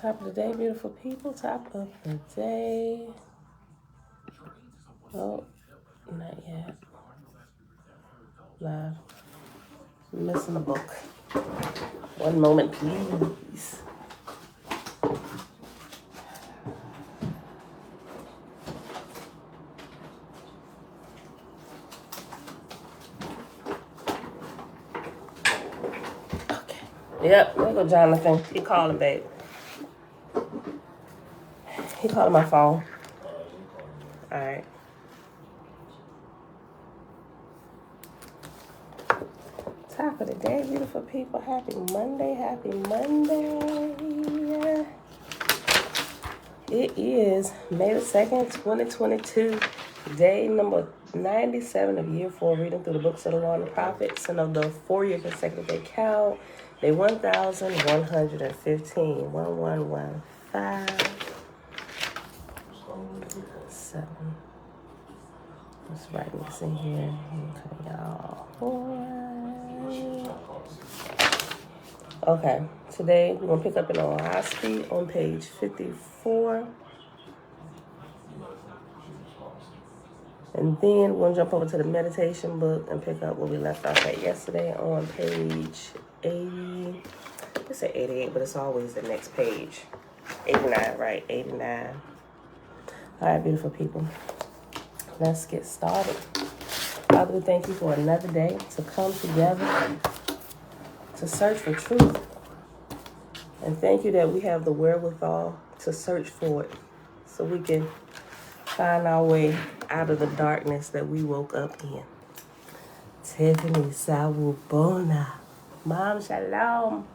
Top of the day, beautiful people. Top of the day. Oh, not yet. Live. I'm missing a book. One moment, please. Okay. Yep, there go Jonathan. He calling, babe. He calling my phone. All right. Top of the day, beautiful people. Happy Monday. Happy Monday. It is May the 2nd, 2022. Day number 97 of year 4, reading through the books of the law and the prophets, and of the 4-year consecutive day count. Day 1115. 1115. 7. Let's write this in here. Okay, y'all. Okay, today we're going to pick up in OAHSPE on page 54. And then we're going to jump over to the meditation book and pick up where we left off at yesterday on page 80. I said 88, but it's always the next page. 89, right? 89. All right, beautiful people. Let's get started. Father, we thank you for another day to come together to search for truth. And thank you that we have the wherewithal to search for it so we can find our way out of the darkness that we woke up in. Tiffany Sawubona. Mom, shalom.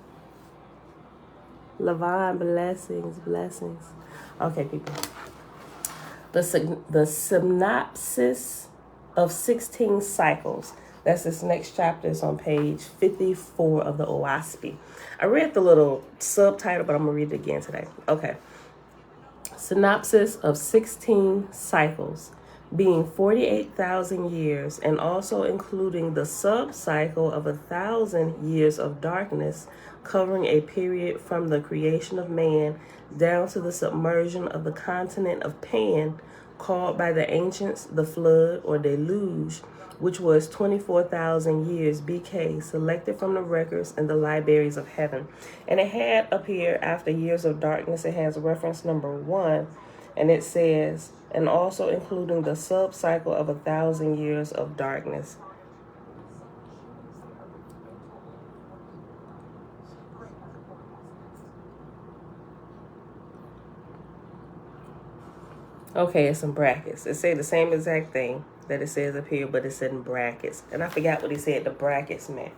Levon, blessings. Okay, people. The synopsis of 16 cycles. That's this next chapter. It's on page 54 of the OAHSPE. I read the little subtitle, but I'm going to read it again today. Okay. Synopsis of 16 cycles, being 48,000 years, and also including the sub-cycle of 1,000 years of darkness, covering a period from the creation of man down to the submersion of the continent of Pan, called by the ancients the flood or deluge, which was 24,000 years BK, selected from the records and the libraries of heaven. And it had up here, after years of darkness, it has reference number 1, and it says, and also including the sub-cycle of 1,000 years of darkness. Okay, it's in brackets. It said the same exact thing that it says up here, but it's in brackets. And I forgot what he said the brackets meant.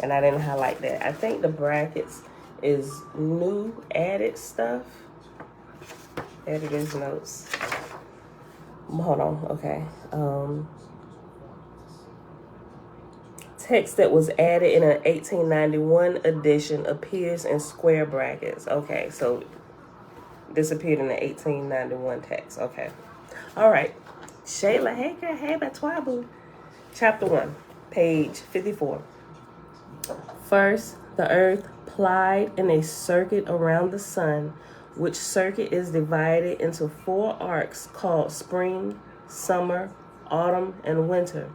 And I didn't highlight that. I think the brackets is new added stuff. Editor's notes. Hold on, okay. Text that was added in an 1891 edition appears in square brackets. Okay, so this appeared in the 1891 text. Okay. All right. Shayla, hey girl, hey Batwabu. Chapter 1, page 54. First, the earth plied in a circuit around the sun, which circuit is divided into 4 arcs called spring, summer, autumn, and winter.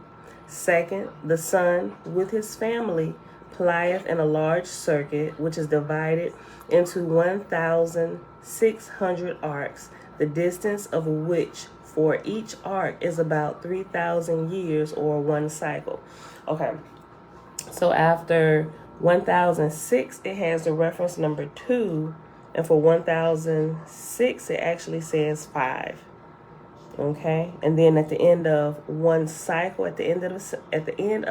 Second, the sun with his family plieth in a large circuit, which is divided into 1,600 arcs, the distance of which for each arc is about 3,000 years or 1 cycle. Okay, so after 1,006, it has the reference number 2, and for 1,006, it actually says 5. Okay, and then at the end of 1 cycle, at the end of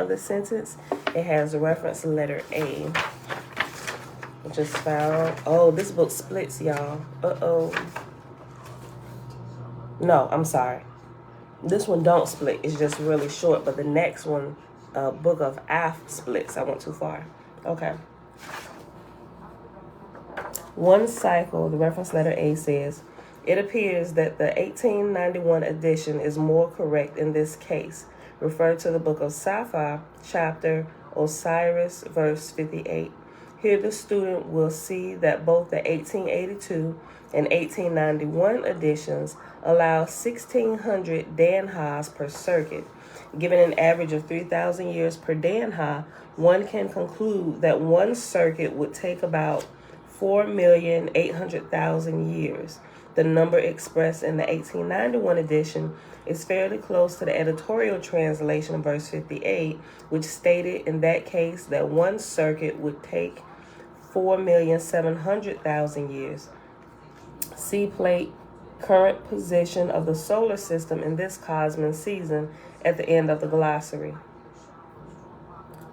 the sentence, it has the reference letter A. I just found. Oh, this book splits, y'all. No, I'm sorry. This one don't split. It's just really short. But the next one, book of Af, splits. I went too far. Okay. 1 cycle. The reference letter A says, it appears that the 1891 edition is more correct in this case. Refer to the book of Sappha, chapter Osiris, verse 58. Here the student will see that both the 1882 and 1891 editions allow 1,600 danhas per circuit. Given an average of 3,000 years per danha, one can conclude that one circuit would take about 4,800,000 years. The number expressed in the 1891 edition is fairly close to the editorial translation of verse 58, which stated in that case that one circuit would take 4,700,000 years. See plate, current position of the solar system in this cosmic season at the end of the glossary.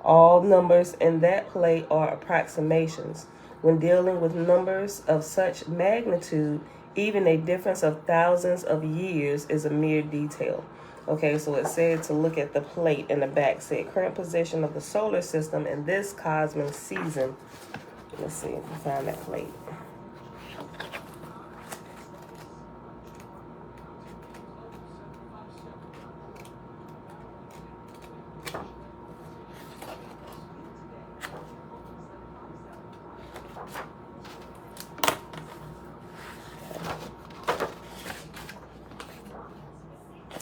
All numbers in that plate are approximations. When dealing with numbers of such magnitude, even a difference of thousands of years is a mere detail. Okay, so it said to look at the plate in the back, said current position of the solar system in this cosmic season. Let's see if we find that plate.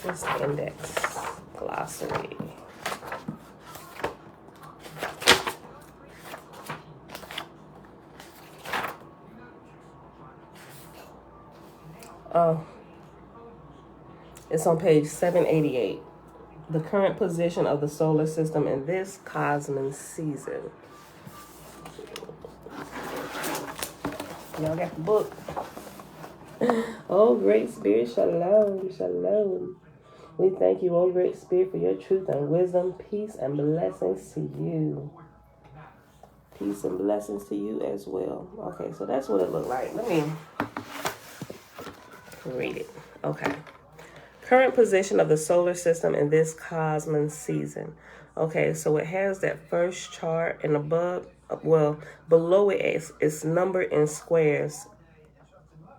What's the index? Glossary. Oh, it's on page 788. The current position of the solar system in this cosmic season. Y'all got the book. Oh, Great Spirit, shalom, shalom. We thank you, oh Great Spirit, for your truth and wisdom, peace and blessings to you. Peace and blessings to you as well. Okay, so that's what it looked like. Let me read it. Okay. Current position of the solar system in this cosmic season. Okay, so it has that first chart, and above, well, below it it's numbered in squares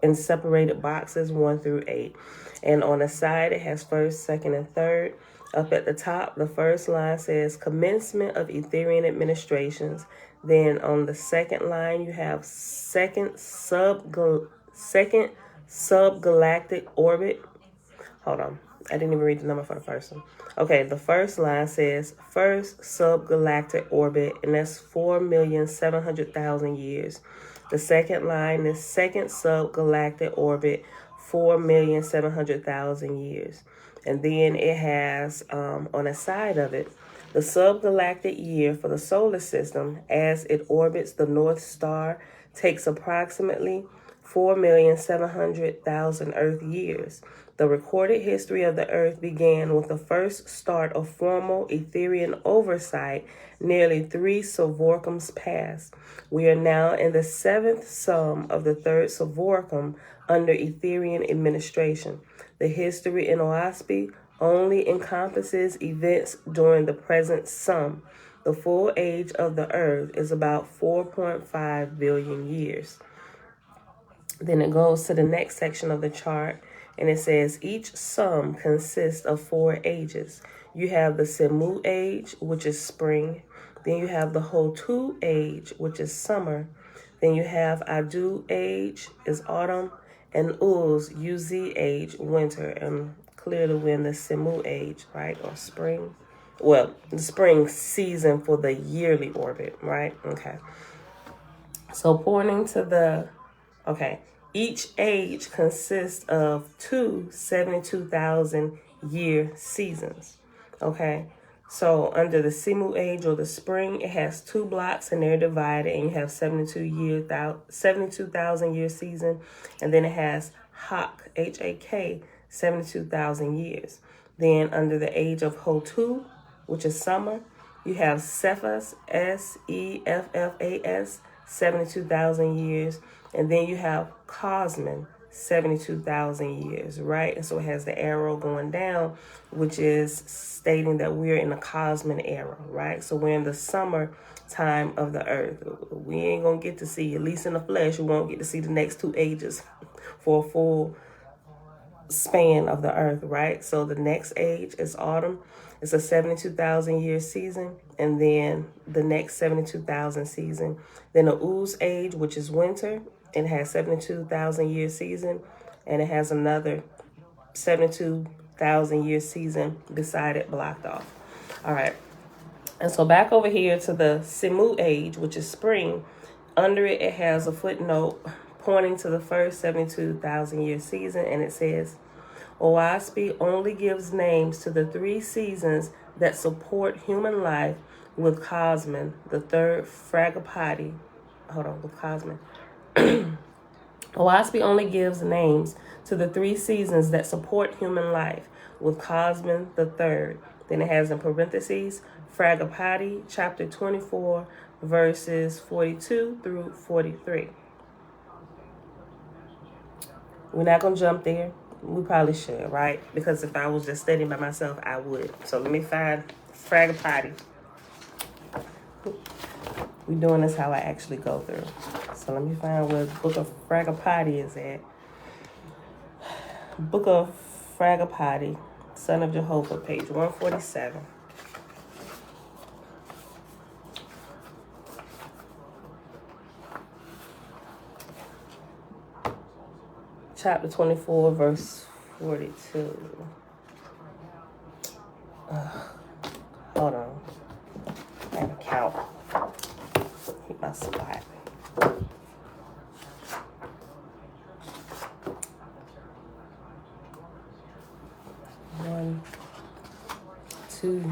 in separated boxes 1 through 8. And on the side, it has first, second, and third. Up at the top, the first line says commencement of Etherian administrations. Then on the second line, you have second subgalactic orbit. Hold on. I didn't even read the number for the first one. Okay, the first line says first subgalactic orbit, and that's 4,700,000 years. The second line is second subgalactic orbit, 4,700,000 years. And then it has, on the side of it, the subgalactic year for the solar system as it orbits the North Star takes approximately 4,700,000 Earth years. The recorded history of the Earth began with the first start of formal Etherian oversight nearly 3 Savorkums past. We are now in the 7th sum of the 3rd Savorkum under Etherian administration. The history in OAHSPE only encompasses events during the present sum. The full age of the Earth is about 4.5 billion years. Then it goes to the next section of the chart, and it says each sum consists of 4 ages. You have the Semu age, which is spring. Then you have the Hotu age, which is summer. Then you have Adu age, is autumn. And Uz, UZ age, winter. And clearly we're in the Semu age, right? Or spring. Well, the spring season for the yearly orbit, right? Okay. So pointing to the, okay. Each age consists of 2 72,000 year seasons. Okay, so under the Simu age or the spring, it has 2 blocks and they're divided, and you have 72,000 year season, and then it has Hak, H-A-K, 72,000 years. Then under the age of Hotu, which is summer, you have Cephas, S-E-F-F-A-S, 72,000 years. And then you have Cosmin, 72,000 years, right? And so it has the arrow going down, which is stating that we're in a Cosmin era, right? So we're in the summer time of the Earth. We ain't going to get to see, at least in the flesh, we won't get to see the next 2 ages for a full span of the Earth, right? So the next age is autumn. It's a 72,000 year season, and then the next 72,000 season. Then the ooze age, which is winter, it has 72,000 year season, and it has another 72,000 year season beside it blocked off. All right. And so back over here to the Simu age, which is spring. Under it, it has a footnote pointing to the first 72,000 year season, and it says, OAHSPE only gives names to the 3 seasons that support human life with Cosmin, the third Fragapati. With Cosmin. OAHSPE only gives names to the 3 seasons that support human life with Cosmin the third. Then it has in parentheses, Fragapati, chapter 24, verses 42 through 43. We're not going to jump there. We probably should, right? Because if I was just studying by myself, I would. So let me find Fragapati. We're doing this how I actually go through. So let me find where the Book of Fragapati is at. Book of Fragapati, Son of Jehovah, page 147. Chapter 24, verse 42. Hold on. I have to count. Keep my spot. One, two.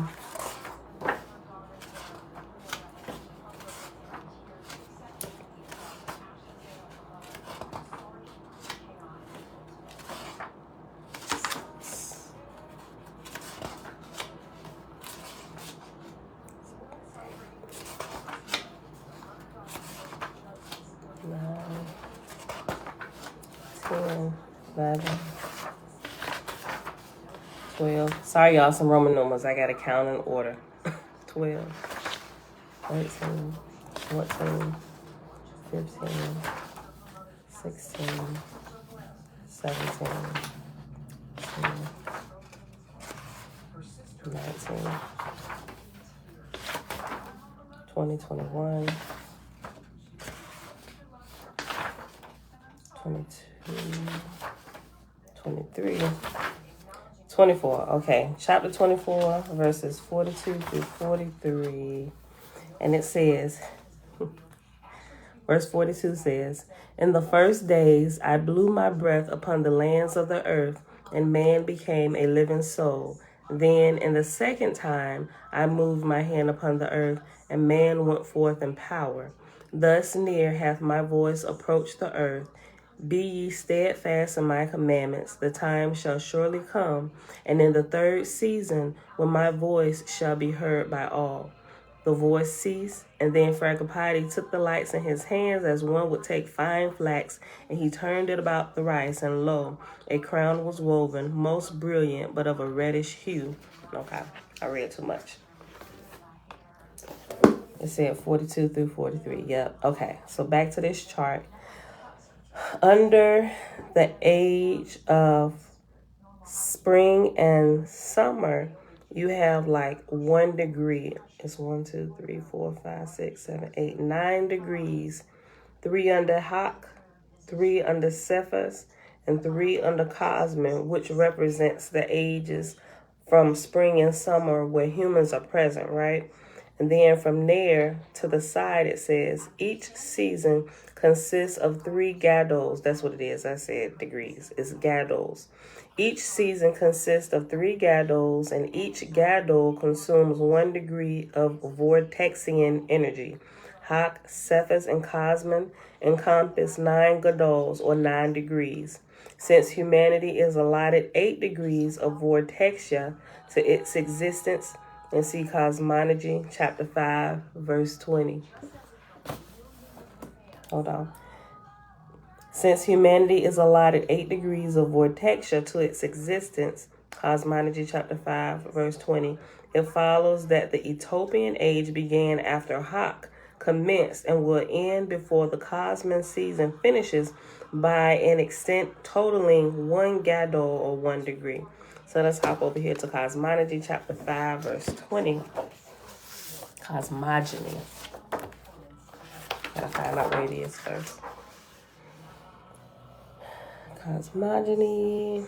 Nine, 10, 11, 12. Sorry, y'all, some Roman numerals. I got to count in order. 12, 13, 14, 15, 16, 17, 18, 19, 20, 21, 22, 23, 24. Okay, chapter 24, verses 42 through 43. And it says, verse 42 says, in the first days I blew my breath upon the lands of the earth, and man became a living soul. Then in the second time I moved my hand upon the earth, and man went forth in power. Thus near hath my voice approached the earth. Be ye steadfast in my commandments. The time shall surely come, and in the third season, when my voice shall be heard by all. The voice ceased, and then Fragapati took the lights in his hands as one would take fine flax, and he turned it about the rice, and lo, a crown was woven, most brilliant, but of a reddish hue. Okay, I read too much. It said 42 through 43. Yep. Okay, so back to this chart. Under the age of spring and summer, you have like 1 degree. It's 1, 2, 3, 4, 5, 6, 7, 8, 9 degrees. 3 under Hak, 3 under Cephas, and 3 under Cosmin, which represents the ages from spring and summer where humans are present, right? And then from there to the side, it says each season consists of 3 gadols. That's what it is. I said degrees. It's gadols. Each season consists of 3 gadols, and each gadol consumes 1 degree of vortexian energy. Hak, Cephas, and Cosmin encompass 9 gadols, or 9 degrees. Since humanity is allotted 8 degrees of vortexia to its existence, and see Cosmology, chapter 5, verse 20. Hold on. Since humanity is allotted 8 degrees of vortexia to its existence, Cosmology, chapter 5, verse 20, it follows that the Ethiopian age began after Hak commenced and will end before the Cosmin season finishes by an extent totaling 1 gadol, or 1 degree. So let's hop over here to cosmology, chapter 5, verse 20. Cosmogony. Gotta find out where it is first. Cosmogony.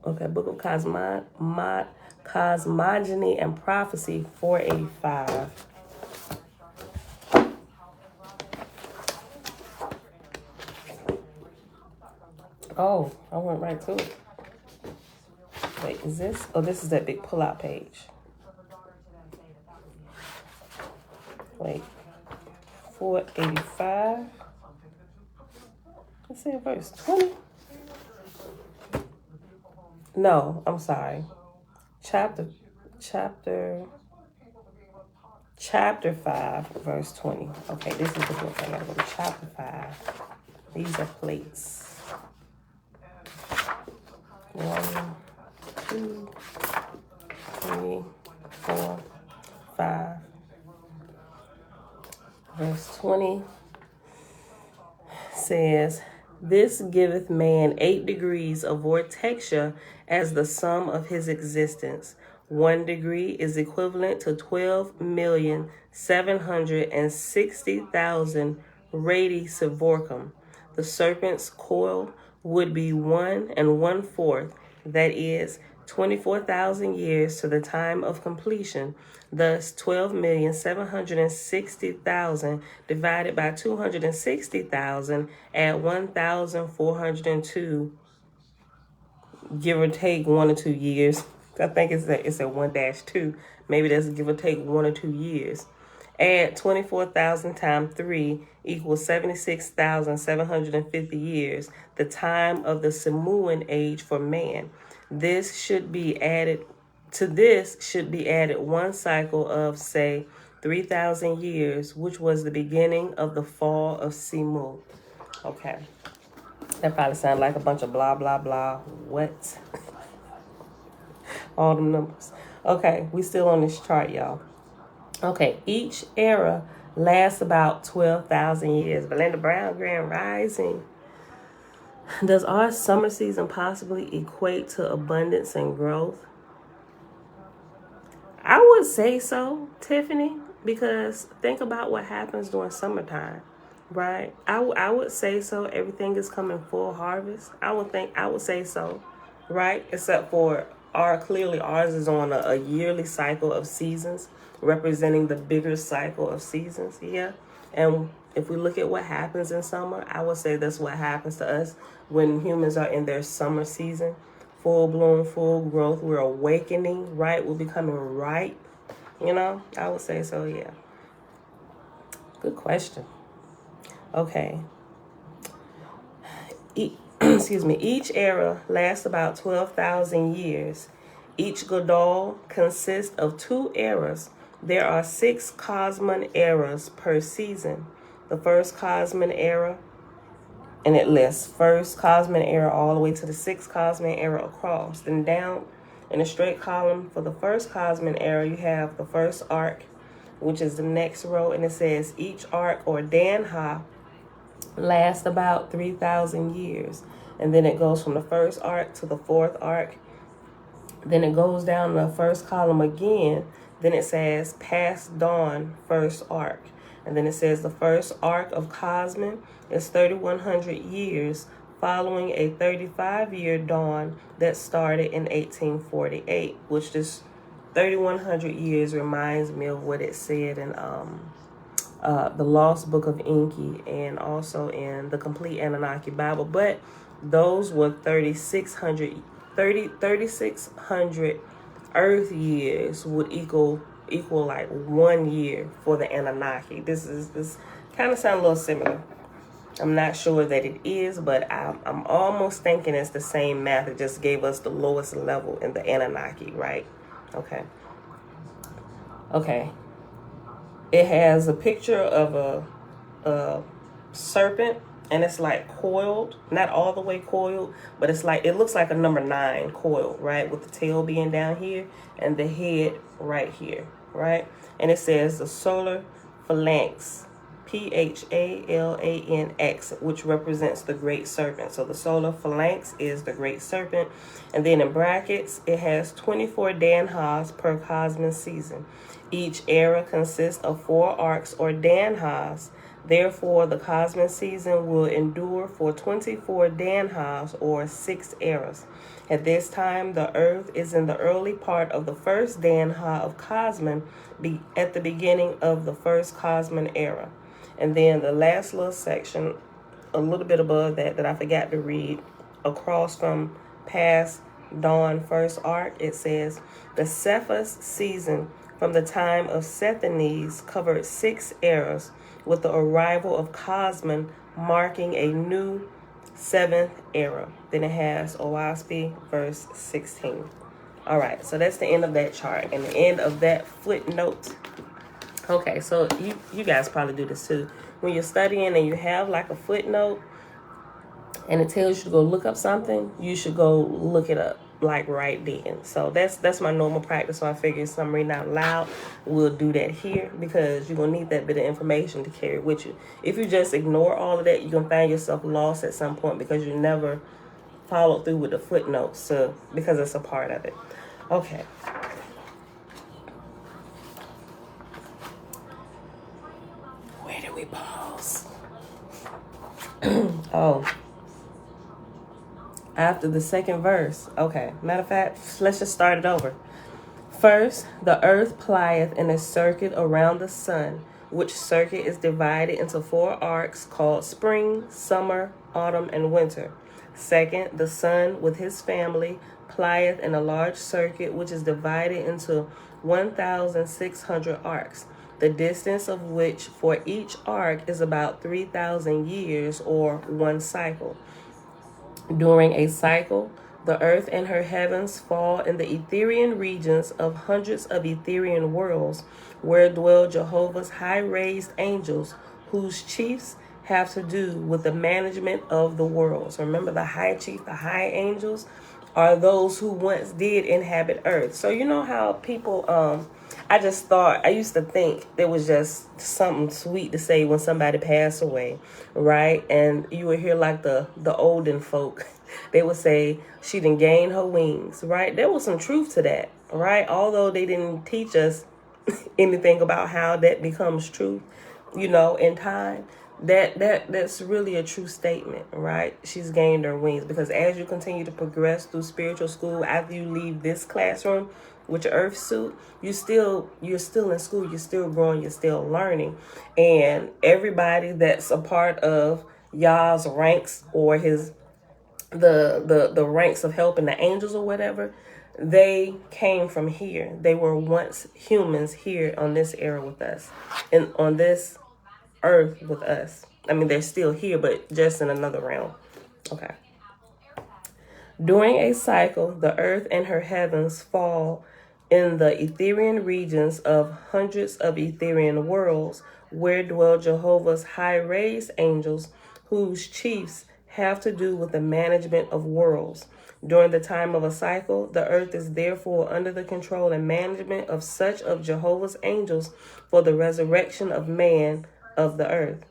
Okay, Book of Cosmogony and Prophecy, 485. Oh, I went right to it. Wait, is this? Oh, this is that big pull-out page. Wait, 485. Let's see, verse 20. No, I'm sorry. Chapter 5, verse 20. Okay, this is the book. I gotta go to chapter 5. These are plates. 1, 2, 3, 4, 5. Verse 20 says, "This giveth man 8 degrees of vortexia as the sum of his existence. 1 degree is equivalent to 12,760,000 radi sevorcum. The serpent's coil would be 1 1/4, that is, 24,000 years to the time of completion. Thus, 12,760,000 divided by 260,000 at 1,402, give or take 1 or 2 years. I think it's at 1-2. Maybe that's give or take 1 or 2 years. Add 24,000 times 3 equals 76,750 years, the time of the Samoan age for man. This should be added 1 cycle of, say, 3,000 years, which was the beginning of the fall of Simu." Okay. That probably sounds like a bunch of blah, blah, blah. What? All them numbers. Okay, we still on this chart, y'all. Okay, each era lasts about 12,000 years. Belinda Brown, Grand Rising. Does our summer season possibly equate to abundance and growth? I would say so, Tiffany, because think about what happens during summertime, right? I would say so. Everything is coming full harvest. I would say so, right? Except for ours is on a yearly cycle of seasons, representing the bigger cycle of seasons. Yeah. And if we look at what happens in summer, I would say that's what happens to us when humans are in their summer season. Full bloom, full growth. We're awakening, right? We're becoming ripe. You know, I would say so, yeah. Good question. Okay. Excuse me. Each era lasts about 12,000 years. Each Gadol consists of 2 eras. There are 6 Cosmon eras per season. The first Cosmon era, and it lists first Cosmon era all the way to the 6th Cosmon era across. Then down in a straight column for the first Cosmon era, you have the first arc, which is the next row, and it says each arc or Danha lasts about 3,000 years. And then it goes from the first arc to the 4th arc. Then it goes down the first column again. Then it says past dawn, first arc. And then it says the first arc of Cosmon is 3,100 years, following a 35-year dawn that started in 1848, which this 3,100 years reminds me of what it said in the Lost Book of Enki and also in the Complete Anunnaki Bible. But those were 3,600 Earth years would equal like 1 year for the Anunnaki. This kind of sounds a little similar. I'm not sure that it is, but I'm almost thinking it's the same math. It just gave us the lowest level in the Anunnaki, right? Okay. It has a picture of a serpent, and it's like coiled, not all the way coiled, but it looks like a number 9 coiled, right? With the tail being down here and the head right here, right? And it says the solar phalanx Phalanx, which represents the great serpent. So the solar phalanx is the great serpent. And then in brackets, it has 24 danhas per cosmic season. Each era consists of 4 arcs or danhas. Therefore, the cosmic season will endure for 24 danhas or 6 eras. At this time, the earth is in the early part of the first danha of Cosmin, at the beginning of the first Cosmin era. And then the last little section, a little bit above that I forgot to read, across from past dawn first arc, it says, the Cephas season from the time of Sethanes covered 6 eras, with the arrival of Cosmin marking a new 7th era. Then it has OAHSPE verse 16. All right, so that's the end of that chart and the end of that footnote. Okay, so you guys probably do this too. When you're studying and you have like a footnote and it tells you to go look up something, you should go look it up like right then. So that's my normal practice. So I figured if I'm reading out loud, we'll do that here, because you're gonna need that bit of information to carry with you. If you just ignore all of that, you're gonna find yourself lost at some point because you never followed through with the footnotes, because it's a part of it. Okay. Where did we pause? Oh, after the second verse. Okay, matter of fact, let's just start it over. First, the earth plieth in a circuit around the sun, which circuit is divided into 4 arcs called spring, summer, autumn, and winter. Second, the sun with his family plieth in a large circuit, which is divided into 1,600 arcs, the distance of which for each arc is about 3,000 years, or 1 cycle. During a cycle, the earth and her heavens fall in the Etherian regions of hundreds of Etherian worlds, where dwell Jehovah's high-raised angels, whose chiefs have to do with the management of the worlds. Remember, the high chief, the high angels, are those who once did inhabit earth. So you know how people, I used to think there was just something sweet to say when somebody passed away, right? And you would hear like the olden folk, they would say she didn't gain her wings, right? There was some truth to that, right? Although they didn't teach us anything about how that becomes truth, in time. That's really a true statement, right? She's gained her wings, because as you continue to progress through spiritual school, after you leave this classroom with your earth suit, you're still in school, you're still growing, you're still learning. And everybody that's a part of Yah's ranks, or the ranks of helping the angels or whatever, they came from here. They were once humans here on this era with us, and on this earth with us. I mean, they're still here, but just in another realm. Okay. During a cycle, the earth and her heavens fall in the Etherian regions of hundreds of Etherian worlds, where dwell Jehovah's high-raised angels, whose chiefs have to do with the management of worlds. During the time of a cycle, the earth is therefore under the control and management of such of Jehovah's angels for the resurrection of man of the earth.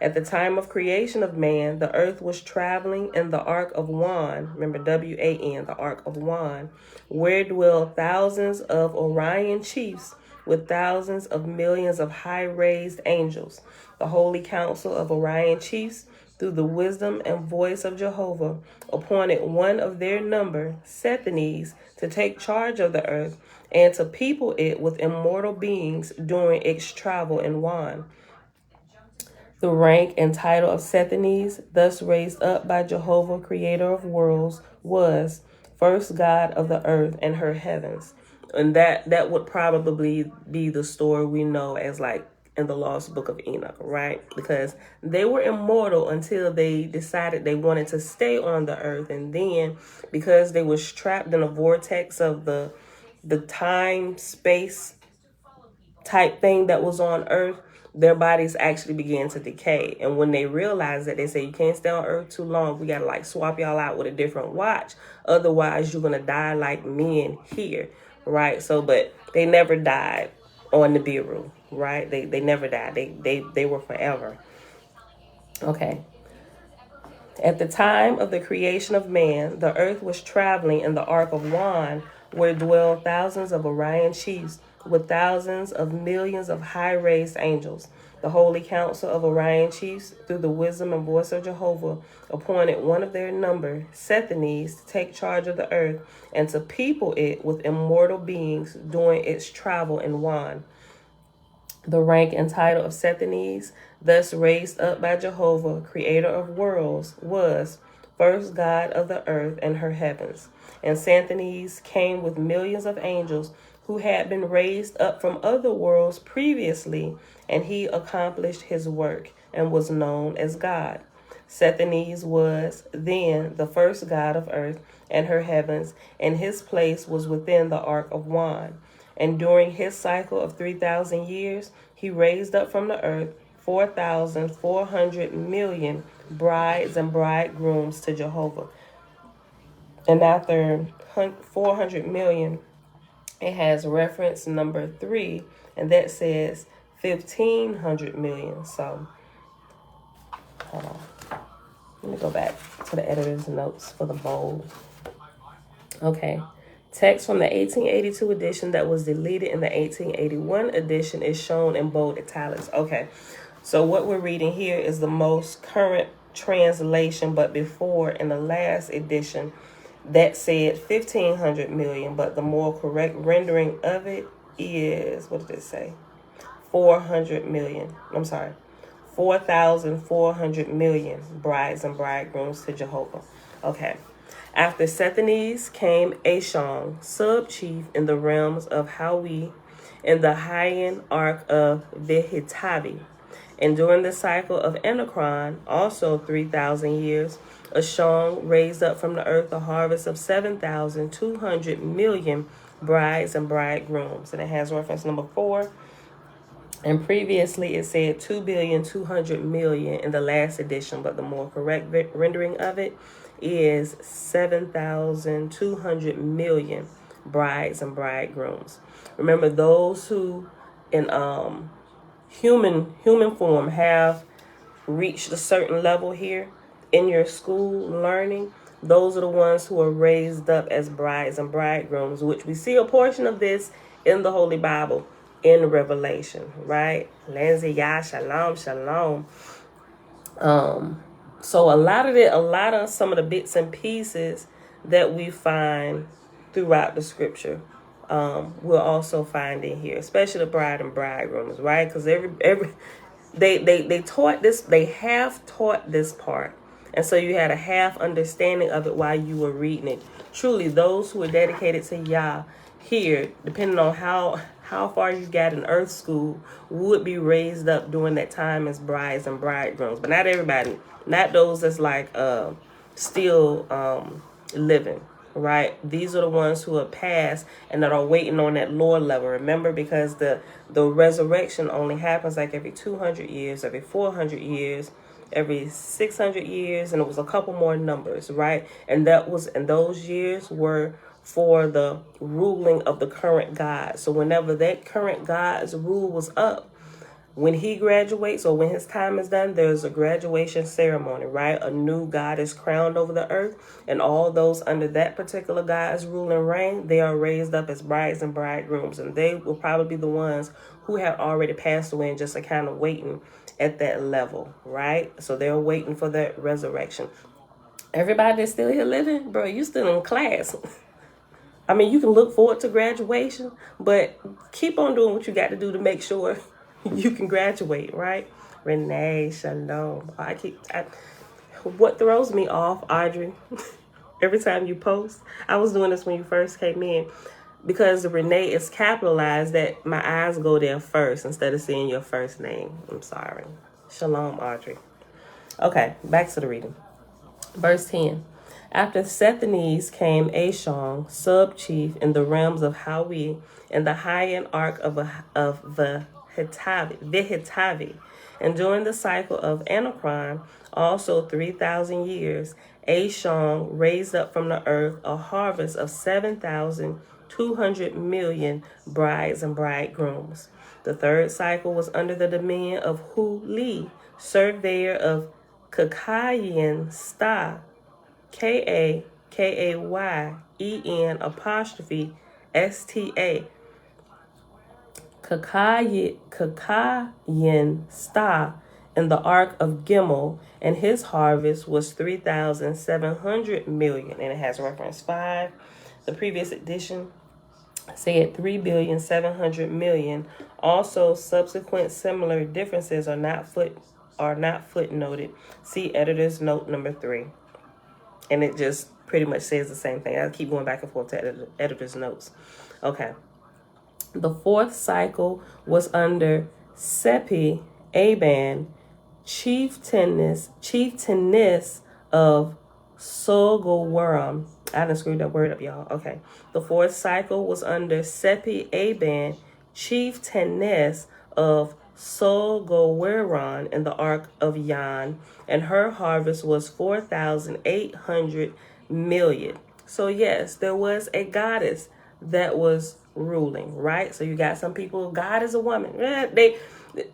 At the time of creation of man, the earth was traveling in the Ark of Wan, remember W-A-N, the Ark of Wan, where dwell thousands of Orion chiefs with thousands of millions of high-raised angels. The holy council of Orion chiefs, through the wisdom and voice of Jehovah, appointed one of their number, Sethanes, to take charge of the earth and to people it with immortal beings during its travel in Wan. The rank and title of Sethanes, thus raised up by Jehovah, creator of worlds, was first God of the earth and her heavens. And that would probably be the story we know as like in the Lost Book of Enoch, right? Because they were immortal until they decided they wanted to stay on the earth. And then because they was trapped in a vortex of the time, space type thing that was on earth, their bodies actually began to decay. And when they realized that, they say, you can't stay on earth too long. We got to like swap y'all out with a different watch. Otherwise, you're going to die like men here, right? So, but they never died on the Nibiru, right? They never died. They were forever. Okay. At the time of the creation of man, the earth was traveling in the ark of Wan, where dwelled thousands of Orion chiefs, with thousands of millions of high-raised angels. The holy council of Orion chiefs, through the wisdom and voice of Jehovah, appointed one of their number, Sethanes, to take charge of the earth and to people it with immortal beings during its travel in Wan. The rank and title of Sethanes, thus raised up by Jehovah, creator of worlds, was first God of the earth and her heavens. And Sethanes came with millions of angels who had been raised up from other worlds previously, and he accomplished his work and was known as God. Sethanes was then the first God of earth and her heavens, and his place was within the ark of Wan. And during his cycle of 3,000 years, he raised up from the earth 4,400 million brides and bridegrooms to Jehovah. And after 400 million, it has reference number 3, and that says 1,500 million. So, hold on. Let me go back to the editor's notes for the bold. Okay. Text from the 1882 edition that was deleted in the 1881 edition is shown in bold italics. Okay, so what we're reading here is the most current translation, but before in the last edition that said 1,500 million, but the more correct rendering of it is, what did it say? 400 million. I'm sorry. 4,400 million brides and bridegrooms to Jehovah. Okay. After Sethanes came Ashong, sub-chief in the realms of Hawi, in the High Ark of Vehitavi. And during the cycle of Enocron, also 3,000 years, Ashong raised up from the earth a harvest of 7,200 million brides and bridegrooms. And it has reference number 4. And previously it said 2,200,000,000 in the last edition, but the more correct rendering of it is 7,200 million brides and bridegrooms. Remember, those who in human form have reached a certain level here in your school learning, those are the ones who are raised up as brides and bridegrooms, which we see a portion of this in the Holy Bible in Revelation, right? Lindsay, Yah, Shalom, Shalom. So a lot of some of the bits and pieces that we find throughout the scripture, we'll also find in here, especially the bride and bridegrooms, right? Because they taught this, they have taught this part, and so you had a half understanding of it while you were reading it. Truly, those who are dedicated to Yah here, depending on how far you got in earth school, would be raised up during that time as brides and bridegrooms. But not everybody, not those that's like still living, right? These are the ones who are past and that are waiting on that lower level. Remember, because the resurrection only happens like every 200 years, every 400 years, every 600 years, and it was a couple more numbers, right? And those years were for the ruling of the current God. So whenever that current God's rule was up, when he graduates or when his time is done, there's a graduation ceremony, right? A new God is crowned over the earth, and all those under that particular God's rule and reign, they are raised up as brides and bridegrooms, and they will probably be the ones who have already passed away and just are kind of waiting at that level, right? So they're waiting for that resurrection. Everybody that's still here living, bro, you still in class. I mean, you can look forward to graduation, but keep on doing what you got to do to make sure you can graduate, right? Renee, shalom. What throws me off, Audrey, every time you post, I was doing this when you first came in, because the Renee is capitalized, that my eyes go there first instead of seeing your first name. I'm sorry. Shalom, Audrey. Okay, back to the reading. Verse 10. After Sethanes came Ashong, sub-chief in the realms of Hawi, in the high-end ark of Vehitavi. And during the cycle of Anachron, also 3,000 years, Ashong raised up from the earth a harvest of 7,200 million brides and bridegrooms. The third cycle was under the dominion of Hu Li, surveyor of Kakayan Sta, Kakayen apostrophe Sta. Kakayan Sta in the Ark of Gimel, and his harvest was 3,700 million, and it has reference 5. The previous edition said 3,700 million. Also, subsequent similar differences are not footnoted. See editor's note number 3. And it just pretty much says the same thing. I keep going back and forth to editor's notes. Okay. The fourth cycle was under Sepi Aban, chieftainess of Sogowaram. I done screwed that word up, y'all. Okay. The fourth cycle was under Sepi Aban, chieftainess of Sogowaran in the Ark of Yan, and her harvest was 4,800 million. So yes, there was a goddess that was ruling, right? So you got some people, God is a woman.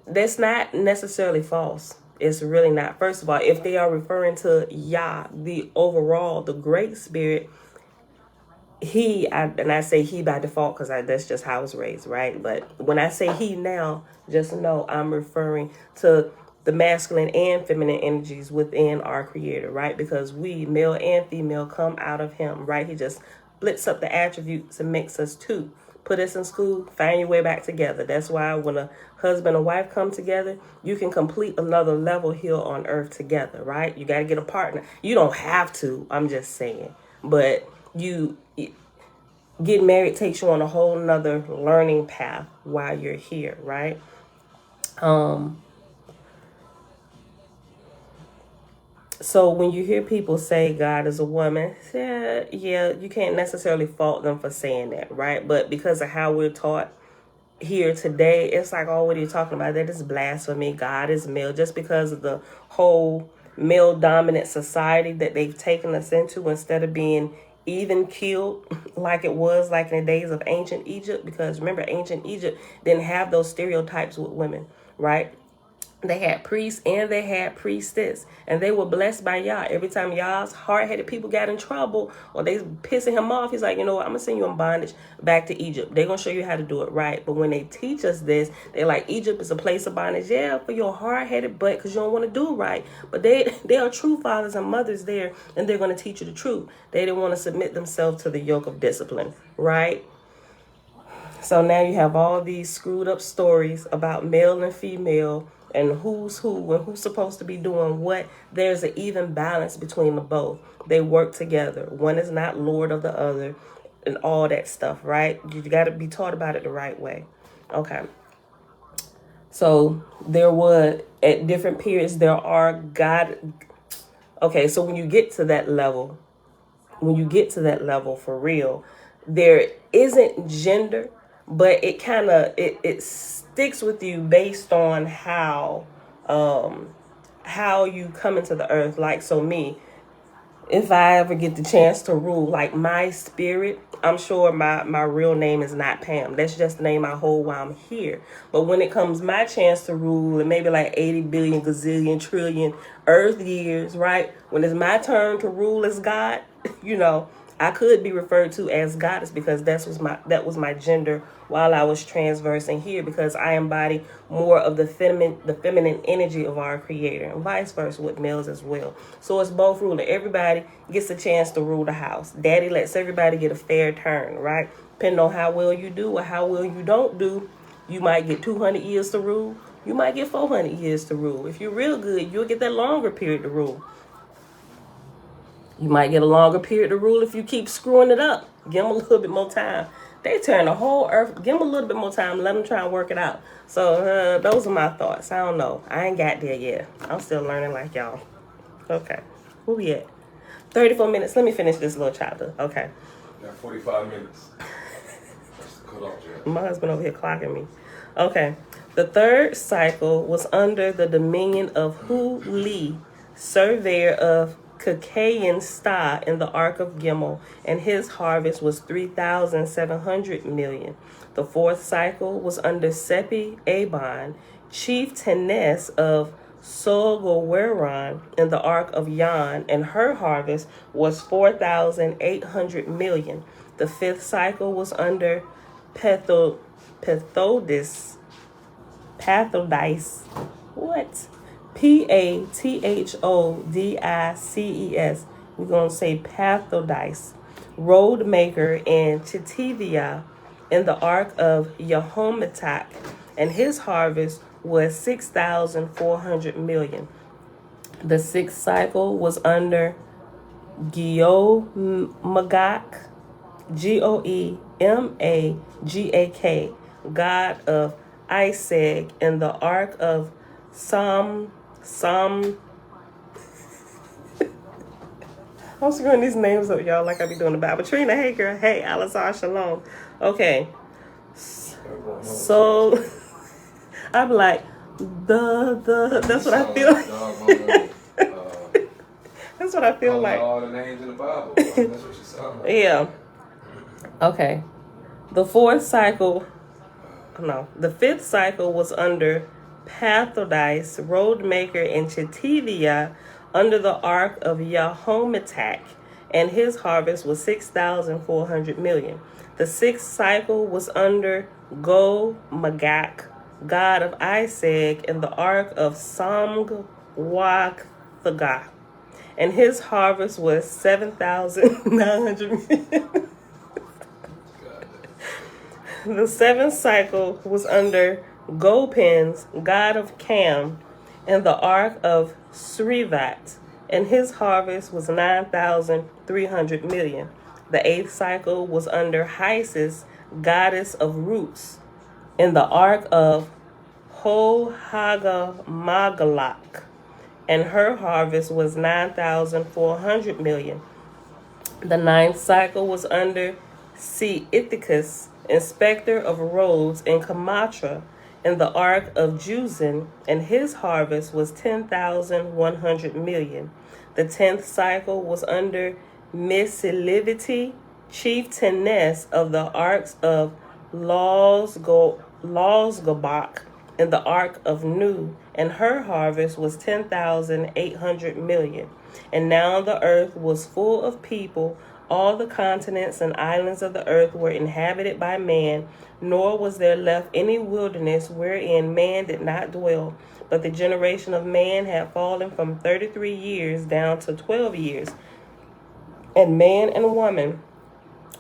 That's not necessarily false. It's really not. First of all, if they are referring to Yah, the overall, the Great Spirit, I say he by default because that's just how I was raised, right? But when I say he now, just know I'm referring to the masculine and feminine energies within our Creator, right? Because we, male and female, come out of him, right? He just splits up the attributes and makes us two. Put us in school, find your way back together. That's why when a husband and wife come together, you can complete another level here on earth together, right? You got to get a partner. You don't have to, I'm just saying. But getting married takes you on a whole nother learning path while you're here, right? So when you hear people say God is a woman, yeah, you can't necessarily fault them for saying that, right? But because of how we're taught here today, it's like, oh, what are you talking about? That is blasphemy. God is male. Just because of the whole male dominant society that they've taken us into, instead of being even killed like it was like in the days of ancient Egypt. Because remember, ancient Egypt didn't have those stereotypes with women, right? They had priests and they had priestess, and they were blessed by Yah. Every time Yah's hard-headed people got in trouble or they pissing him off, he's like, you know what, I'm going to send you in bondage back to Egypt. They're going to show you how to do it right. But when they teach us this, they're like, Egypt is a place of bondage, yeah, for your hard-headed butt because you don't want to do it right. But they are true fathers and mothers there, and they're going to teach you the truth. They didn't want to submit themselves to the yoke of discipline, right? So now you have all these screwed up stories about male and female and who's who and who's supposed to be doing what. There's an even balance between the both. They work together. One is not lord of the other and all that stuff, right? You got to be taught about it the right way. Okay. So there was, at different periods, there are God. Okay, so when you get to that level, for real, there isn't gender, but it kind of it sticks with you based on how you come into the earth. Like, so me, if I ever get the chance to rule, like my spirit, I'm sure my real name is not Pam. That's just the name I hold while I'm here. But when it comes my chance to rule, and maybe like 80 billion, gazillion, trillion earth years, right? When it's my turn to rule as God, you know, I could be referred to as goddess because that was my gender while I was transversing here, because I embody more of the feminine energy of our Creator, and vice versa with males as well. So it's both ruling. Everybody gets a chance to rule the house. Daddy lets everybody get a fair turn, right? Depending on how well you do or how well you don't do, you might get 200 years to rule. You might get 400 years to rule. If you're real good, you'll get that longer period to rule. You might get a longer period to rule if you keep screwing it up. Give them a little bit more time. They turn the whole earth. Give them a little bit more time. Let them try and work it out. So those are my thoughts. I don't know. I ain't got there yet. I'm still learning like y'all. Okay. Where we at? 34 minutes. Let me finish this little chapter. Okay. Got 45 minutes. Cut off, Jack. My husband over here clocking me. Okay. The third cycle was under the dominion of Hu Li, surveyor of Caucasian star in the ark of Gimel, and his harvest was 3,700 million. The fourth cycle was under Sepi Abon, chieftainess of Sogoweron in the ark of Yan, and her harvest was 4,800 million. The fifth cycle was under Pathodis. What? Pathodis. We're going to say Pathodis. Road maker in Chitivia in the ark of Yehometak, and his harvest was 6,400 million. The sixth cycle was under Geomagak, Goemagak, god of Isaac, in the ark of I'm screwing these names up, y'all, like I be doing the Bible. Trina, hey girl, hey, Alizar, shalom. Okay, so I'm like, that's what I feel. That's what I feel like. All the names in the Bible. That's what you sound like. Yeah. Okay. The fifth cycle was under Pathodis, road maker in Chitivia, under the ark of Yehometak, and his harvest was 6,400 million. The sixth cycle was under Go-Magak, god of Isaac, in the ark of Samgwakthagah, and his harvest was 7,900 million. The seventh cycle was under Gopins, god of Cam, in the ark of Srivat, and his harvest was 9,300 million. The eighth cycle was under Hysis, goddess of roots, in the ark of Hohagamagalak, and her harvest was 9,400 million. The ninth cycle was under Ithacus, inspector of roads in Kamatra, in the ark of Juzin, and his harvest was 10,100 million. The 10th cycle was under Misilivity, chieftainess of the arks of Losgobak, in the ark of Nu, and her harvest was 10,800 million. And now the earth was full of people. All the continents and islands of the earth were inhabited by man, nor was there left any wilderness wherein man did not dwell. But the generation of man had fallen from 33 years down to 12 years. And man and woman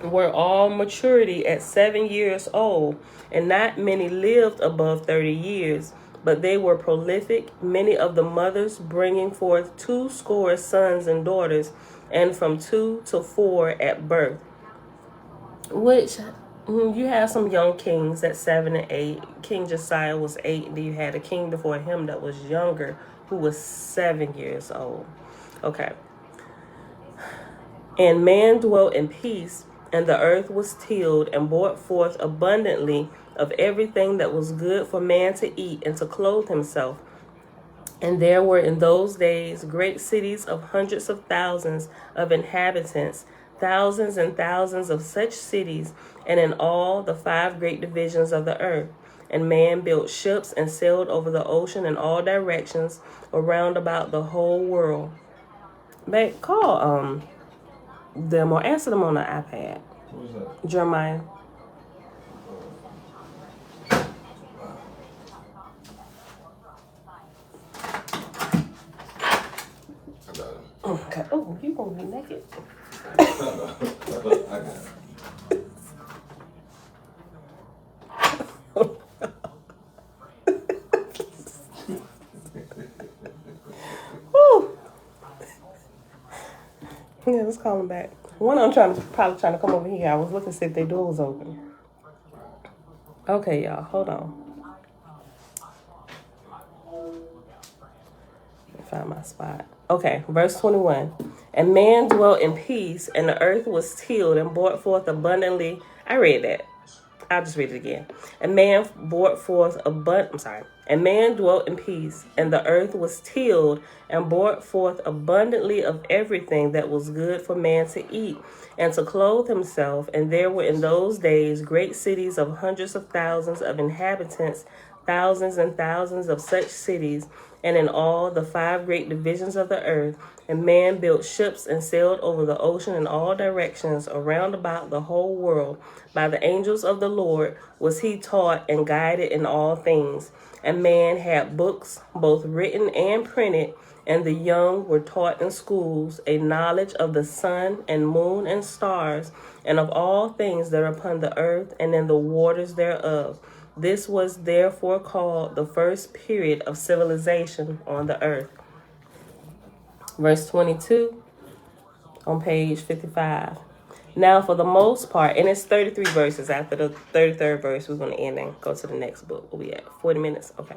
were all maturity at 7 years old, and not many lived above 30 years. But they were prolific, many of the mothers bringing forth 200 sons and daughters, and from 2 to 4 at birth. Which, you have some young kings at 7 and 8. King Josiah was 8, and then you had a king before him that was younger, who was 7 years old. Okay. And man dwelt in peace, and the earth was tilled and brought forth abundantly of everything that was good for man to eat and to clothe himself. And there were in those days great cities of hundreds of thousands of inhabitants, thousands and thousands of such cities, and in all the 5 great divisions of the earth. And man built ships and sailed over the ocean in all directions around about the whole world. Babe, call them or answer them on the iPad. Who's that? Jeremiah. I got him. Okay. Oh, you gonna be naked? I got him. Woo. Yeah, let's call them back. One I'm probably trying to come over here. I was looking to see if their door was open. Okay, y'all, hold on. Let me find my spot. Okay, verse 21. And man dwelt in peace, and the earth was tilled and brought forth abundantly. I read that. I'll just read it again. And man brought forth And man dwelt in peace, and the earth was tilled and brought forth abundantly of everything that was good for man to eat and to clothe himself. And there were in those days great cities of hundreds of thousands of inhabitants, thousands and thousands of such cities, and in all the 5 great divisions of the earth. And man built ships and sailed over the ocean in all directions around about the whole world. By the angels of the Lord was he taught and guided in all things. And man had books, both written and printed, and the young were taught in schools a knowledge of the sun and moon and stars, and of all things that are upon the earth and in the waters thereof. This was therefore called the first period of civilization on the earth. Verse 22 on page 55. Now, for the most part, and it's 33 verses. After the 33rd verse, we're going to end and go to the next book. Where we at? 40 minutes? Okay.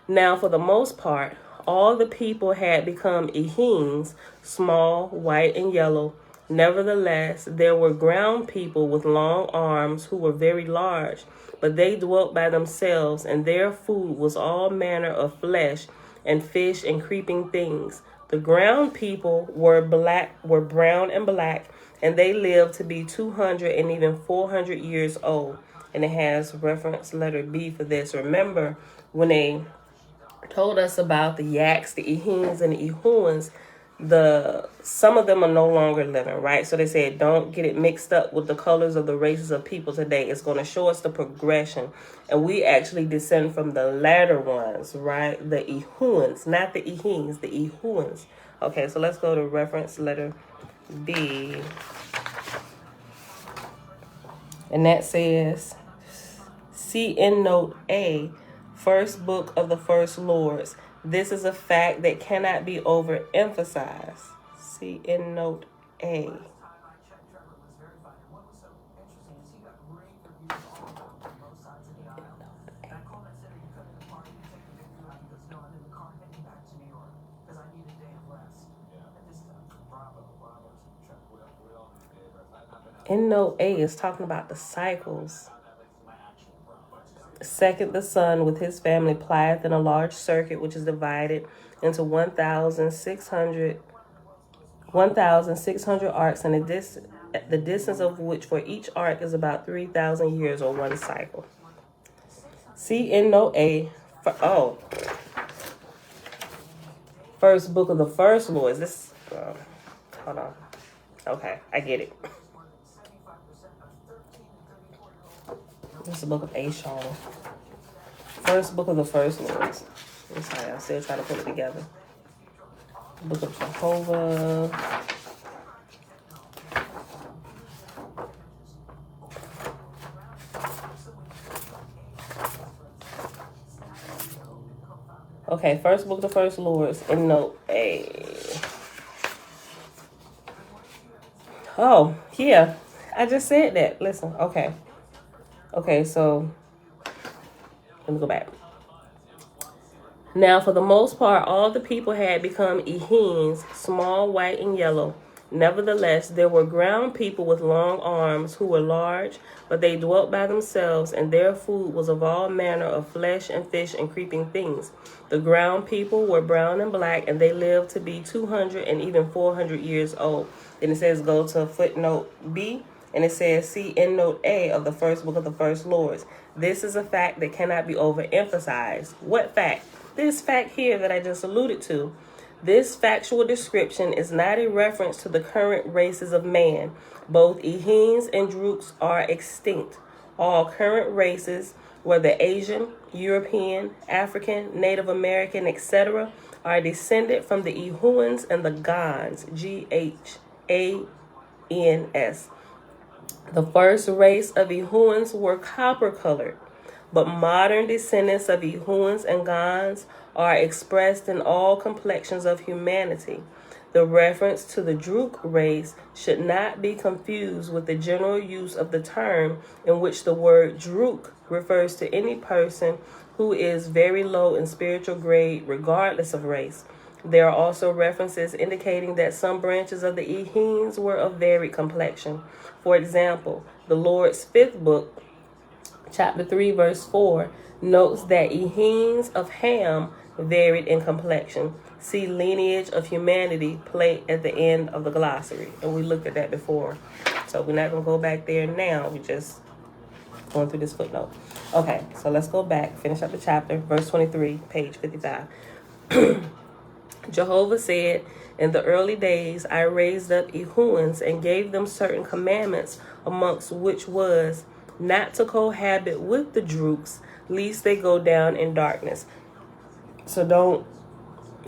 Now, for the most part, all the people had become ehenes, small, white, and yellow. Nevertheless, there were ground people with long arms who were very large, but they dwelt by themselves, and their food was all manner of flesh and fish and creeping things. The ground people were brown and black, and they lived to be 200 and even 400 years old. And it has reference letter B for this. Remember, when they told us about the yaks, the ehenes, and the ehuans, some of them are no longer living, right? So they said, don't get it mixed up with the colors of the races of people today. It's going to show us the progression. And we actually descend from the latter ones, right? The ehuans, not the ehenes, the ehuans. Okay, so let's go to reference letter B. And that says, see in note A, first book of the first lords. This is a fact that cannot be overemphasized. See in note A. In note A is talking about the cycles. Second, the sun with his family plieth in a large circuit, which is divided into 1,600 arcs, and the distance of which for each arc is about 3,000 years, or one cycle. See in note A, first book of the first lords. This, hold on. Okay, I get it. This is the book of Astral. First book of the first lords. I'm sorry, I'm still trying to put it together. Book of Jehovah. Okay, first book of the first lords in note A. Oh, yeah. I just said that. Listen, okay. Okay, so let me go back. Now, for the most part, all the people had become ehenes, small, white, and yellow. Nevertheless, there were ground people with long arms who were large, but they dwelt by themselves, and their food was of all manner of flesh and fish and creeping things. The ground people were brown and black, and they lived to be 200 and even 400 years old. Then it says go to footnote B. And it says, see in note A of the first book of the first lords. This is a fact that cannot be overemphasized. What fact? This fact here that I just alluded to. This factual description is not a reference to the current races of man. Both ehenes and drooks are extinct. All current races, whether Asian, European, African, Native American, etc., are descended from the ehuans and the Gans, Ghans. The first race of ehuans were copper-colored, but modern descendants of ehuans and Gans are expressed in all complexions of humanity. The reference to the Drook race should not be confused with the general use of the term, in which the word Drook refers to any person who is very low in spiritual grade, regardless of race. There are also references indicating that some branches of the ehenes were of varied complexion. For example, the Lord's fifth book, chapter 3, verse 4, notes that Ehenes of Ham varied in complexion. See lineage of humanity plate at the end of the glossary. And we looked at that before. So we're not going to go back there now. We just going through this footnote. Okay, so let's go back, finish up the chapter, verse 23, page 55. Jehovah said, in the early days I raised up Ehuans and gave them certain commandments, amongst which was not to cohabit with the Drooks, lest they go down in darkness. So don't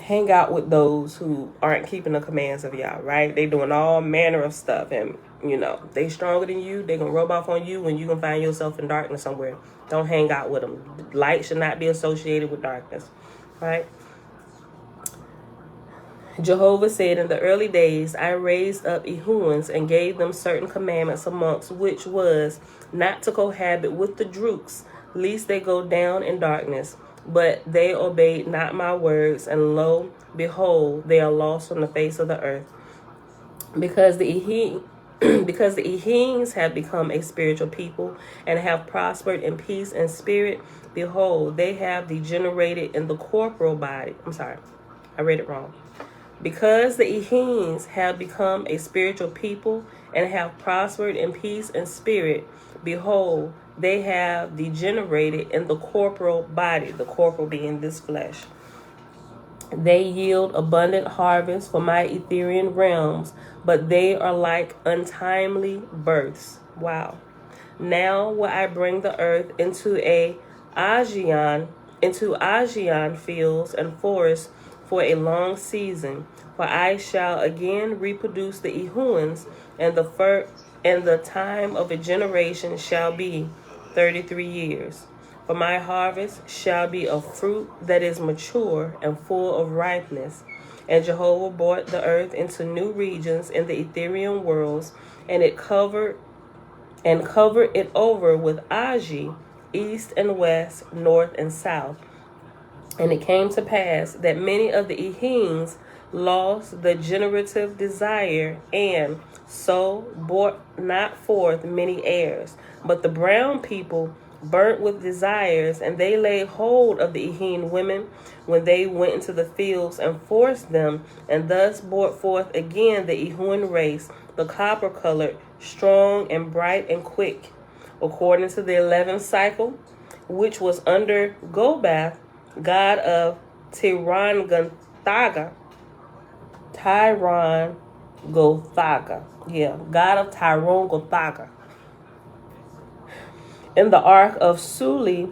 hang out with those who aren't keeping the commands of Yah, right? They doing all manner of stuff, and they stronger than you. They gonna rub off on you, and you gonna find yourself in darkness somewhere. Don't hang out with them. Light should not be associated with darkness, right? Jehovah said, in the early days I raised up Ehuans and gave them certain commandments, amongst which was not to cohabit with the Drooks, lest they go down in darkness. But they obeyed not my words, and lo, behold, they are lost from the face of the earth. Because the Ehenes have become a spiritual people and have prospered in peace and spirit, behold, they have degenerated in the corporal body. I'm sorry, I read it wrong. Because the Ehenes have become a spiritual people and have prospered in peace and spirit, behold, they have degenerated in the corporal body, the corporal being this flesh. They yield abundant harvest for my Ethereal realms, but they are like untimely births. Wow. Now will I bring the earth into Aegean fields and forests for a long season, for I shall again reproduce the Ehuans, and the time of a generation shall be 33 years. For my harvest shall be of fruit that is mature and full of ripeness. And Jehovah brought the earth into new regions in the ethereal worlds, and covered it over with Agi, east and west, north and south. And it came to pass that many of the Ehenes lost the generative desire, and so brought not forth many heirs. But the brown people burnt with desires, and they laid hold of the Ehene women when they went into the fields and forced them, and thus brought forth again the Ehuan race, the copper-colored, strong and bright and quick, according to the 11th cycle, which was under Gobath, god of Tirangothaga. Yeah, god of Tirangothaga. In the ark of Suli,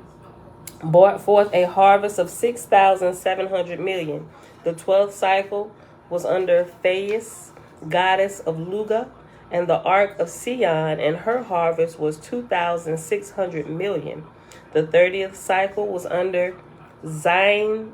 brought forth a harvest of 6,700 million. The 12th cycle was under Thais, goddess of Luga, and the ark of Sion, and her harvest was 2,600 million. The 30th cycle was under Zyneathes,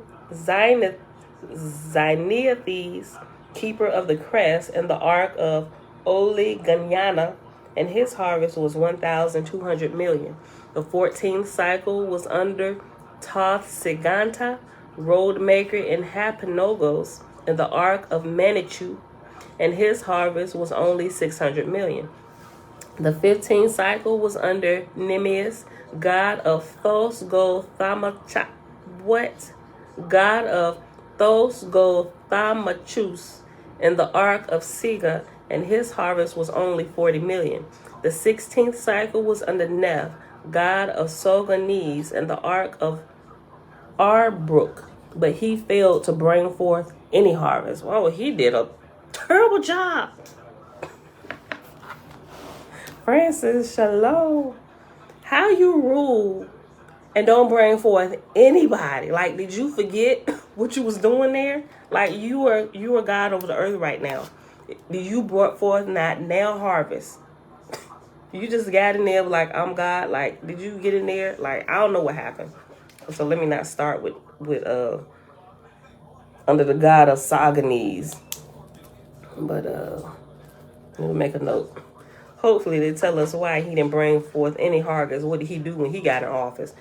keeper of the crest, and the ark of Oliganyana, and his harvest was 1,200 million. The 14th cycle was under Toth Siganta, road maker in Hapanogos, and the ark of Manichu, and his harvest was only 600 million. The 15th cycle was under Nemeus, god of Thosgothamachus, god of Thosgothamachus, and the ark of Siga, and his harvest was only 40 million. The 16th cycle was under Neph, god of Sogones, and the ark of Arbrook, but he failed to bring forth any harvest. Oh, he did a terrible job. Francis, shalom. How you rule and don't bring forth anybody? Like, did you forget what you was doing there? Like, you are God over the earth right now. You brought forth not now harvest. You just got in there like, I'm God. Like, did you get in there? Like, I don't know what happened. So let me not start with under the god of Saganese. But let me make a note. Hopefully they tell us why he didn't bring forth any harvest. What did he do when he got in office?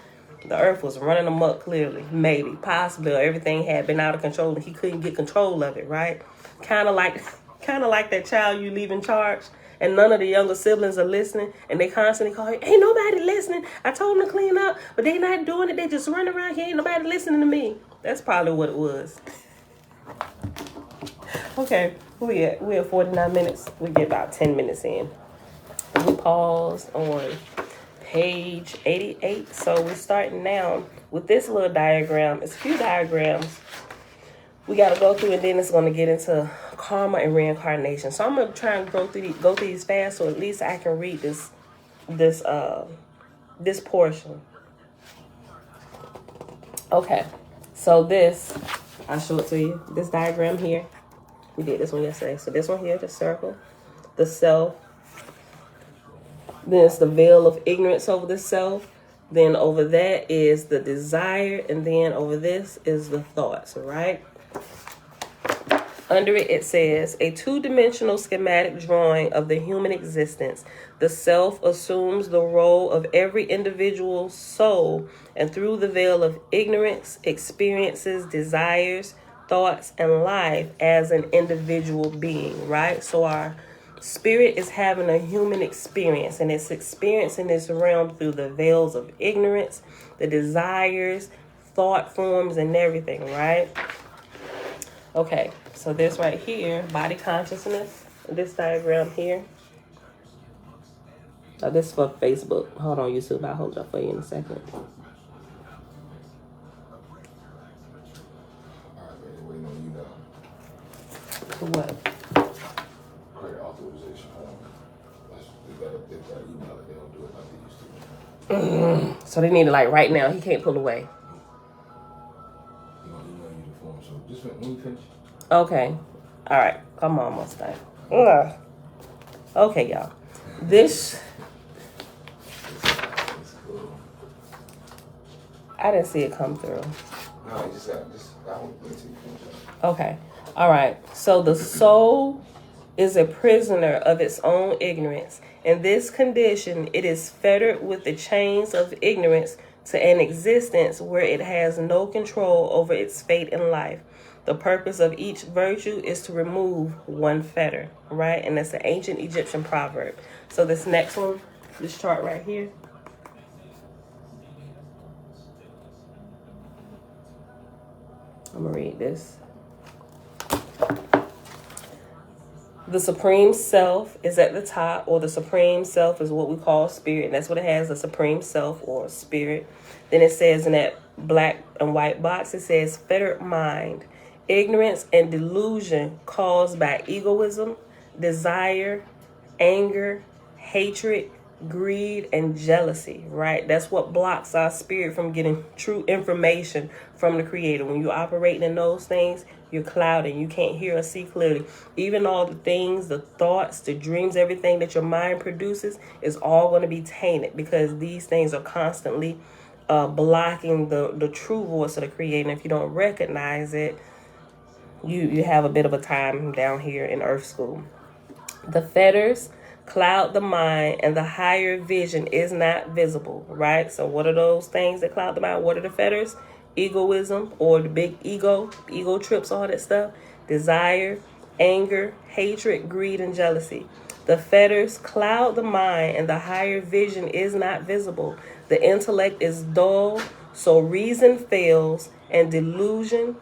The earth was running amok, clearly. Maybe, possibly, everything had been out of control and he couldn't get control of it, right? Kind of like that child you leave in charge and none of the younger siblings are listening, and they constantly call you, ain't nobody listening. I told them to clean up, but they not doing it. They just running around here. Ain't nobody listening to me. That's probably what it was. Okay, we at 49 minutes. We get about 10 minutes in. We paused on page 88. So we're starting now with this little diagram. It's a few diagrams we got to go through, and then it's going to get into karma and reincarnation. So I'm going to try and go through these fast, so at least I can read this portion. Okay, so this, I'll show it to you. This diagram here, we did this one yesterday. So this one here, the circle, the self. Then it's the veil of ignorance over the self. Then over that is the desire, and then over this is the thoughts, right? Under it, it says, a two-dimensional schematic drawing of the human existence. The self assumes the role of every individual soul, and through the veil of ignorance, experiences, desires, thoughts, and life as an individual being, right? So our spirit is having a human experience, and it's experiencing this realm through the veils of ignorance, the desires, thought forms, and everything, right? Okay, so this right here, body consciousness, this diagram here. Oh, this is for Facebook. Hold on, YouTube. I'll hold up for you in a second. All right, man, waiting on you now. For what? Credit authorization form. They gotta email it. They don't do it like they used to. So they need it like right now. He can't pull away. They're gonna email you the form. So just when you finish. Okay. All right. Come on, Mustang. Ugh. Okay, y'all. This, It's cool. I didn't see it come through. No, you just I won't wait till you finish. Okay. All right. So the soul is a prisoner of its own ignorance. In this condition, it is fettered with the chains of ignorance to an existence where it has no control over its fate in life. The purpose of each virtue is to remove one fetter, right? And that's an ancient Egyptian proverb. So this next one, this chart right here. I'm going to read this. The Supreme Self is at the top, or the Supreme Self is what we call spirit. And that's what it has, the Supreme Self or spirit. Then it says in that black and white box, it says fettered mind. Ignorance and delusion caused by egoism, desire, anger, hatred, greed, and jealousy, right? That's what blocks our spirit from getting true information from the Creator. When you're operating in those things, you're clouding. You can't hear or see clearly. Even all the things, the thoughts, the dreams, everything that your mind produces is all going to be tainted because these things are constantly blocking the true voice of the Creator. And if you don't recognize it, you have a bit of a time down here in Earth School. The fetters cloud the mind, and the higher vision is not visible, right? So what are those things that cloud the mind? What are the fetters? Egoism, or the big ego trips, all that stuff. Desire, anger, hatred, greed, and jealousy. The fetters cloud the mind, and the higher vision is not visible. The intellect is dull, so reason fails, and delusion.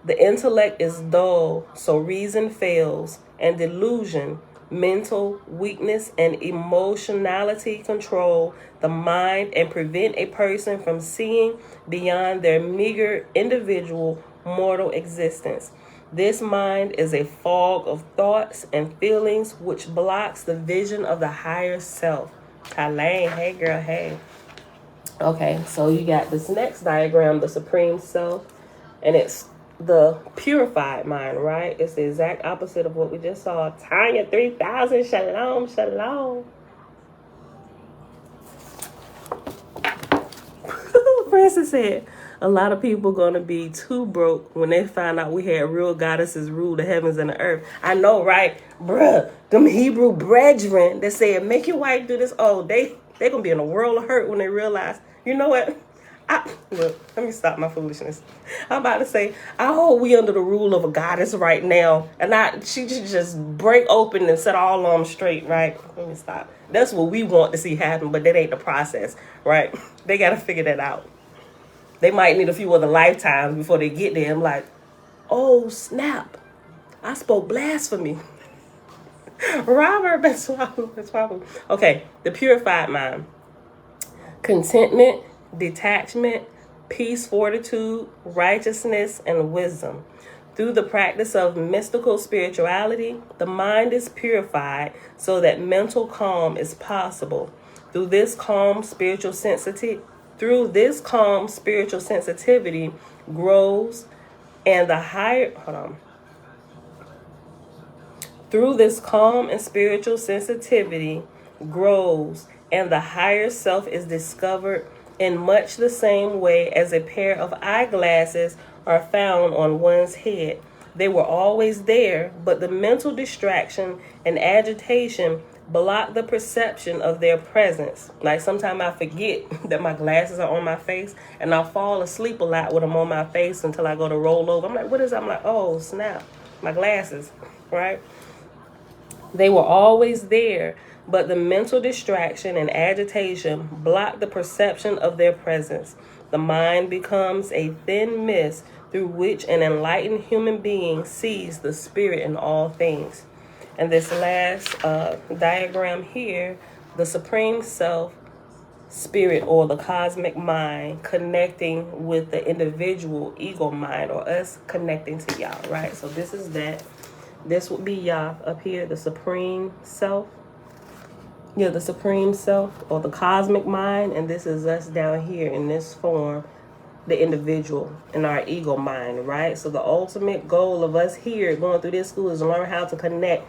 The intellect is dull, so reason fails, and delusion, mental weakness, and emotionality control the mind and prevent a person from seeing beyond their meager individual mortal existence. This mind is a fog of thoughts and feelings which blocks the vision of the higher self. Alain, hey girl, hey. Okay, so you got this next diagram, the Supreme Self, and it's the purified mind, right? It's the exact opposite of what we just saw. Tanya 3000, shalom, shalom. Francis said, a lot of people going to be too broke when they find out we had real goddesses rule the heavens and the earth. I know, right? Bruh, them Hebrew brethren that said, make your wife do this. Oh, they going to be in a world of hurt when they realize, you know what? Look, let me stop my foolishness. I'm about to say, I hope we under the rule of a goddess right now, and she just break open and set all of them straight, right? Let me stop. That's what we want to see happen, but that ain't the process, right? They got to figure that out. They might need a few other lifetimes before they get there. I'm like, oh snap, I spoke blasphemy. Robert, that's why. Okay, the purified mind. Contentment, detachment, peace, fortitude, righteousness, and wisdom. Through the practice of mystical spirituality, the mind is purified so that mental calm is possible. Through this calm spiritual sensitivity grows, and the higher Through this calm and spiritual sensitivity grows, and the higher self is discovered in much the same way as a pair of eyeglasses are found on one's head. They were always there, but the mental distraction and agitation block the perception of their presence. Like sometimes I forget that my glasses are on my face, and I'll fall asleep a lot with them on my face until I go to roll over. I'm like, what is that? I'm like, oh, snap, my glasses, right? They were always there, but the mental distraction and agitation block the perception of their presence. The mind becomes a thin mist through which an enlightened human being sees the spirit in all things. And this last diagram here, the Supreme Self, Spirit, or the cosmic mind connecting with the individual ego mind, or us connecting to y'all, right? So this is that. This would be Yah up here, the Supreme Self. Yeah, the Supreme Self, or the cosmic mind. And this is us down here in this form, the individual in our ego mind, right? So the ultimate goal of us here going through this school is to learn how to connect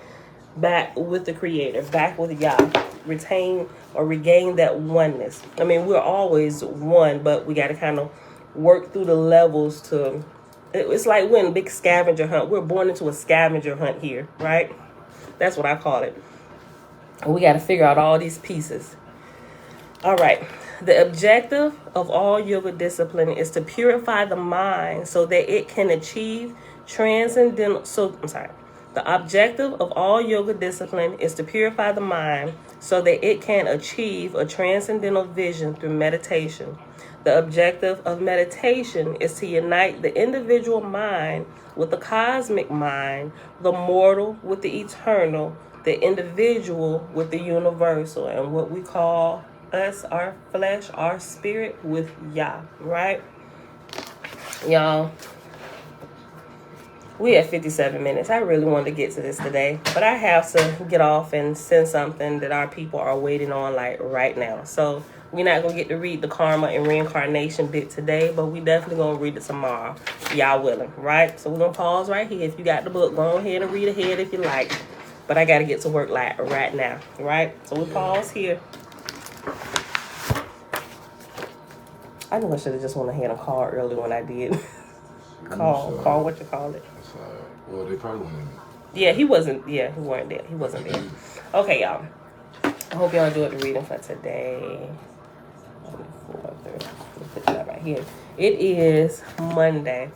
back with the Creator, back with Yah. Retain or regain that oneness. I mean, we're always one, but we got to kind of work through the levels to... It's like when a big scavenger hunt. We're born into a scavenger hunt here, right? That's what I call it. And we got to figure out all these pieces. All right. The objective of all yoga discipline is to purify the mind so that it can achieve transcendental... The objective of all yoga discipline is to purify the mind so that it can achieve a transcendental vision through meditation. The objective of meditation is to unite the individual mind with the cosmic mind, the mortal with the eternal, the individual with the universal, and what we call us, our flesh, our spirit, with Yah, right? Y'all, we at 57 minutes. I really wanted to get to this today, but I have to get off and send something that our people are waiting on, like right now. So we're not going to get to read the karma and reincarnation bit today, but we definitely going to read it tomorrow, y'all willing, right? So we're going to pause right here. If you got the book, go ahead and read ahead if you like. But I got to get to work like right now, right? So we pause here. I knew I should have just went ahead and called earlier when I did. Call what you call it. Well, they probably went in. Yeah, he weren't there. He wasn't there. Okay, y'all. I hope y'all enjoyed the reading for today. Let me put that right here. It is Monday,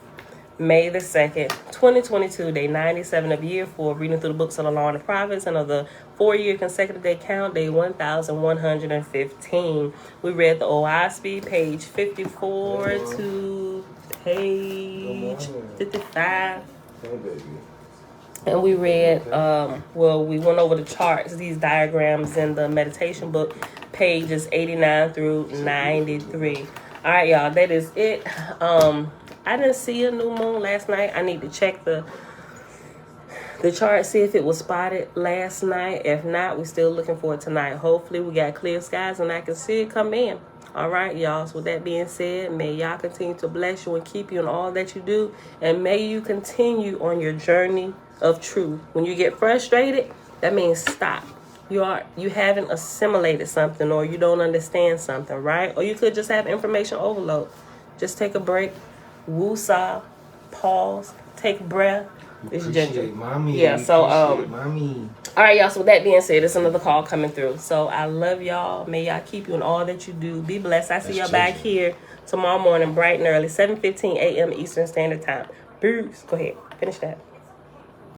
May the 2nd, 2022, day 97 of year 4, reading through the books of the Law and the Prophets, and of the 4-year consecutive day count, day 1115. We read the OAHSPE, page 54 to page 55. And we read, we went over the charts, these diagrams in the meditation book, pages 89 through 93. All right, y'all, that is it. I didn't see a new moon last night. I need to check the chart, see if it was spotted last night. If not, we're still looking for it tonight. Hopefully, we got clear skies and I can see it come in. All right, y'all. So with that being said, may y'all continue to bless you and keep you in all that you do. And may you continue on your journey of truth. When you get frustrated, that means stop. You haven't assimilated something, or you don't understand something, right? Or you could just have information overload. Just take a break, woosah, pause, take a breath, It's ginger. Mommy. Yeah, so Mommy. all right, y'all. So with that being said, it's another call coming through. So I love y'all. May y'all keep you in all that you do. Be blessed. I see y'all back here tomorrow morning, bright and early, 7:15 a.m. Eastern Standard Time. Bruce, go ahead. Finish that.